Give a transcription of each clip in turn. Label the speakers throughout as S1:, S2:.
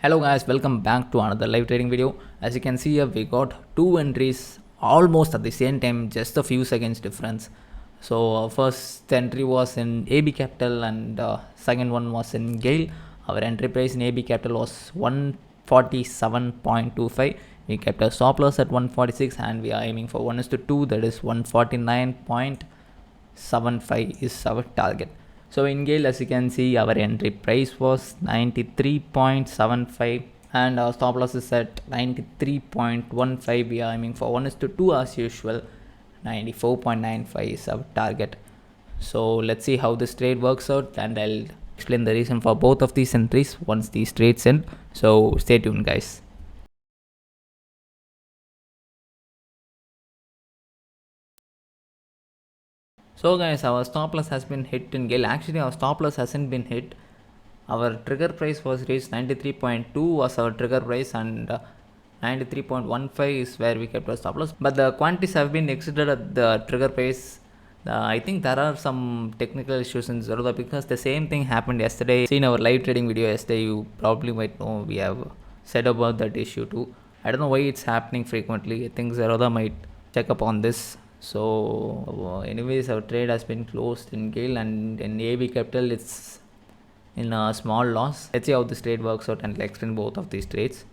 S1: Hello guys, welcome back to another live trading video. As you can see here, we got two entries almost at the same time, just a few seconds difference. So first entry was in AB Capital and second one was in Gale. Our entry price in AB Capital was 147.25. We kept a stop loss at 146 and we are aiming for 1:2, that is 149.75 is our target. So in Gale, as you can see, our entry price was 93.75 and our stop loss is at 93.15. We are aiming for 1:2 as usual. 94.95 is our target. So let's see how this trade works out, and I'll explain the reason for both of these entries once these trades end. So stay tuned, guys. So guys, our stop loss has been hit in Gale. Actually, our stop loss hasn't been hit. Our trigger price was reached 93.2 was our trigger price, and 93.15 is where we kept our stop loss. But the quantities have been exited at the trigger price. I think there are some technical issues in Zerodha because the same thing happened yesterday. See in our live trading video yesterday, you probably might know we have said about that issue too. I don't know why it's happening frequently. I think Zerodha might check up on this. So anyways, our trade has been closed in Gale, and in AB Capital it's in a small loss. Let's see how this trade works out, and I'll explain both of these trades.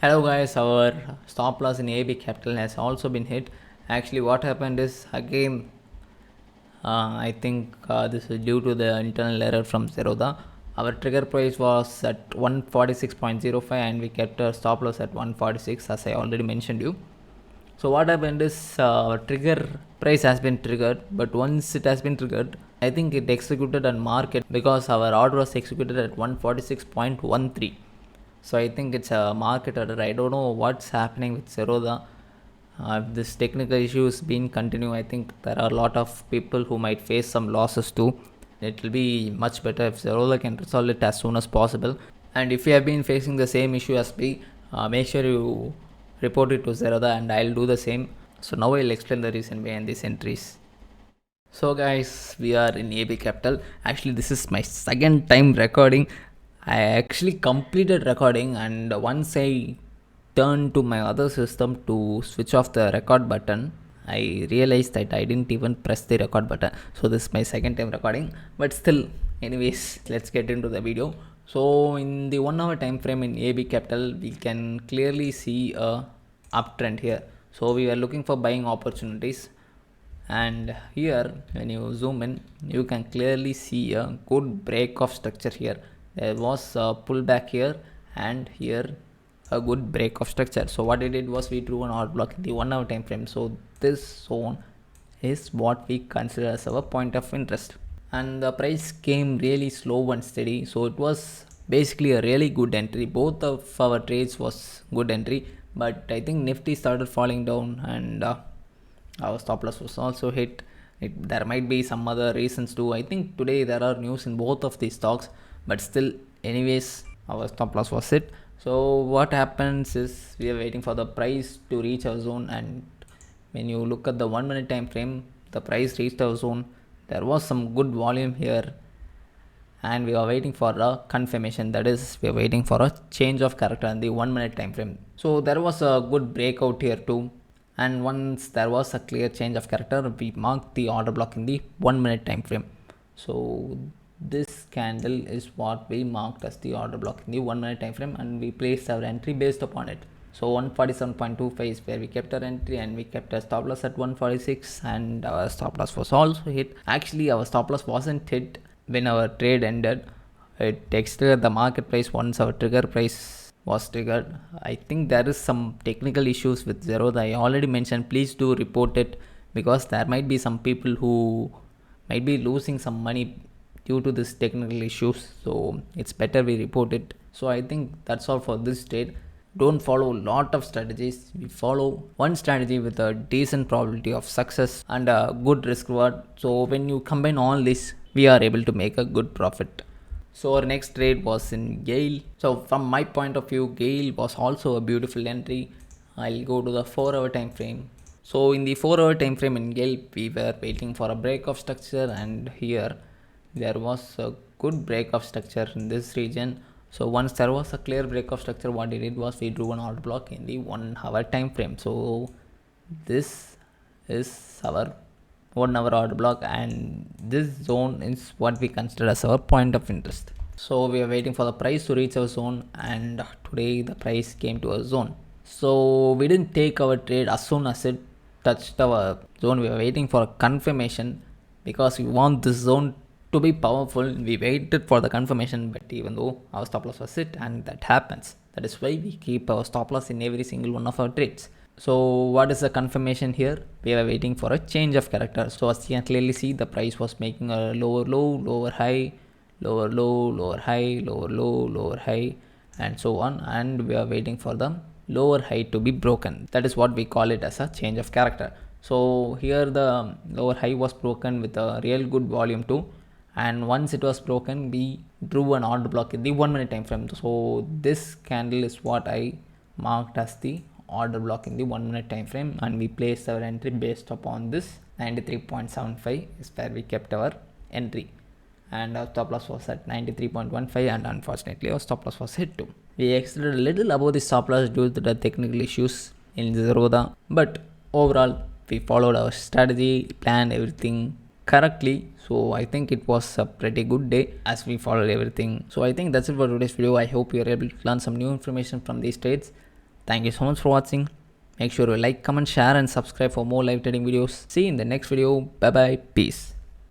S1: Hello guys, our stop loss in AB Capital has also been hit. Actually, what happened is, again, I think this is due to the internal error from Zerodha. Our trigger price was at 146.05 and we kept our stop loss at 146, as I already mentioned you. So what happened is, our trigger price has been triggered, but once it has been triggered, I think it executed on market because our order was executed at 146.13. So I think it's a market order. I don't know what's happening with Zerodha. If this technical issue is being continued, I think there are a lot of people who might face some losses too. It will be much better if Zerodha can resolve it as soon as possible. And if you have been facing the same issue as me, make sure you report it to Zerodha, and I'll do the same. So now I'll explain the reason behind these entries. So guys, we are in AB Capital. Actually, this is my second time recording. I actually completed recording, and once I turned to my other system to switch off the record button, I realized that I didn't even press the record button. So this is my second time recording, but still, anyways, let's get into the video. So in the 1 hour time frame in AB Capital, we can clearly see a uptrend here. So we are looking for buying opportunities, and here when you zoom in, you can clearly see a good break of structure here. There was a pullback here, and here a good break of structure. So what we did was we drew an order block in the 1 hour time frame. So this zone is what we consider as our point of interest, and the price came really slow and steady. So it was basically a really good entry. Both of our trades was good entry, but I think Nifty started falling down, and our stop loss was also hit. There might be some other reasons too. I think today there are news in both of these stocks, but still, anyways, our stop loss was hit. So what happens is, we are waiting for the price to reach our zone, and when you look at the 1 minute time frame, the price reached our zone. There was some good volume here, and we are waiting for a confirmation, that is, we are waiting for a change of character in the 1 minute time frame. So there was a good breakout here too, and once there was a clear change of character, we marked the order block in the 1 minute time frame. So this candle is what we marked as the order block in the 1 minute time frame, and we placed our entry based upon it. So 147.25 is where we kept our entry, and we kept our stop loss at 146, and our stop loss was also hit. Actually, our stop loss wasn't hit when our trade ended. It exited the market price once our trigger price was triggered. I think there is some technical issues with Zerodha. I already mentioned, please do report it, because there might be some people who might be losing some money due to this technical issues. So it's better we report it. So I think that's all for this trade. Don't follow a lot of strategies. We follow one strategy with a decent probability of success and a good risk reward. So when you combine all this, we are able to make a good profit. So our next trade was in Gale. So from my point of view, Gale was also a beautiful entry. I'll go to the 4 hour time frame. So in the 4 hour time frame in Gulp, we were waiting for a break of structure, and here there was a good break of structure in this region. So once there was a clear break of structure, what we did was we drew an order block in the 1 hour time frame. So this is our 1 hour order block, and this zone is what we consider as our point of interest. So we are waiting for the price to reach our zone, and today the price came to our zone. So we didn't take our trade as soon as it touched our zone. We were waiting for a confirmation because we want this zone to be powerful. We waited for the confirmation, but even though our stop loss was hit, and that happens, that is why we keep our stop loss in every single one of our trades. So what is the confirmation here? We are waiting for a change of character. So as you can clearly see, the price was making a lower low, lower high, lower low, lower high, lower low, lower high, and so on, and we are waiting for the lower high to be broken. That is what we call it as a change of character. So here the lower high was broken with a real good volume too, and once it was broken, we drew an order block in the 1 minute time frame. So this candle is what I marked as the order block in the 1 minute time frame, and we placed our entry based upon this 93.75 is where we kept our entry, and our stop loss was at 93.15, and unfortunately our stop loss was hit too. We exited a little above the stop loss due to the technical issues in Zerodha, but overall we followed our strategy, planned everything correctly. So I think it was a pretty good day as we followed everything. So I think that's it for today's video. I hope you are able to learn some new information from these trades. Thank you so much for watching. Make sure you like, comment, share and subscribe for more live trading videos. See you in the next video. Bye bye. Peace.